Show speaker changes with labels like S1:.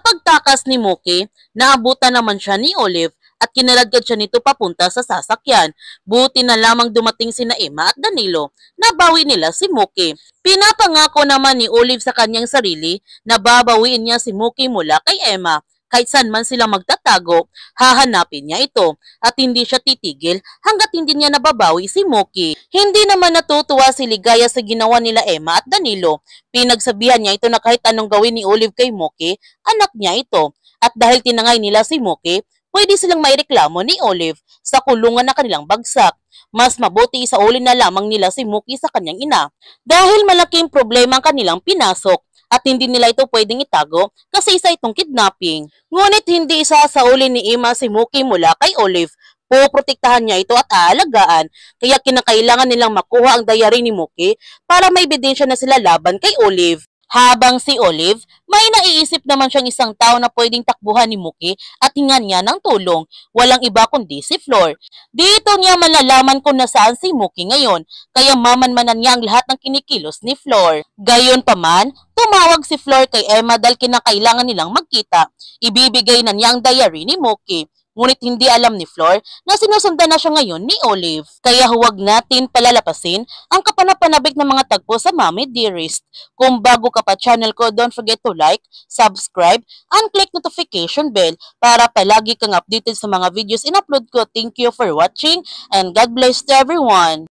S1: pagtakas ni Mookie, naabutan naman siya ni Olive at kinaladkad siya nito papunta sa sasakyan. Buti na lamang dumating sina Emma at Danilo. Nabawi nila si Mookie. Pinapangako naman ni Olive sa kanyang sarili na babawiin niya si Mookie mula kay Emma. Kahit saan man sila magtatago, hahanapin niya ito at hindi siya titigil hanggat hindi niya nababawi si Mookie. Hindi naman natutuwa si Ligaya sa ginawa nila Emma at Danilo. Pinagsabihan niya ito na kahit anong gawin ni Olive kay Mookie, anak niya ito. At dahil tinangay nila si Mookie, pwede silang maireklamo ni Olive sa kulungan na kanilang bagsak. Mas mabuti isaulin na lamang nila si Mookie sa kanyang ina dahil malaking problema ang kanilang pinasok. At hindi nila ito pwedeng itago kasi isa itong kidnapping. Ngunit hindi isasaulin ni Emma si Mookie mula kay Olive. Puprotektahan niya ito at aalagaan, kaya kinakailangan nilang makuha ang diary ni Mookie para may ebidensya na sila laban kay Olive. Habang si Olive, may naiisip naman siyang isang tao na pwedeng takbuhan ni Mookie at hingan niya ng tulong. Walang iba kundi si Flor. Dito niya malalaman kung nasaan si Mookie ngayon, kaya mamanmanan niya ang lahat ng kinikilos ni Flor. Gayon pa man, tumawag si Flor kay Emma dahil kinakailangan nilang magkita. Ibibigay na niya ang diary ni Mookie. Ngunit hindi alam ni Flor na sinusundan na siya ngayon ni Olive. Kaya huwag natin palalapasin ang kapanapanabik ng mga tagpo sa Mommy Dearest. Kung bago ka pa channel ko, don't forget to like, subscribe, and click notification bell para palagi kang updated sa mga videos in-upload ko. Thank you for watching and God bless to everyone.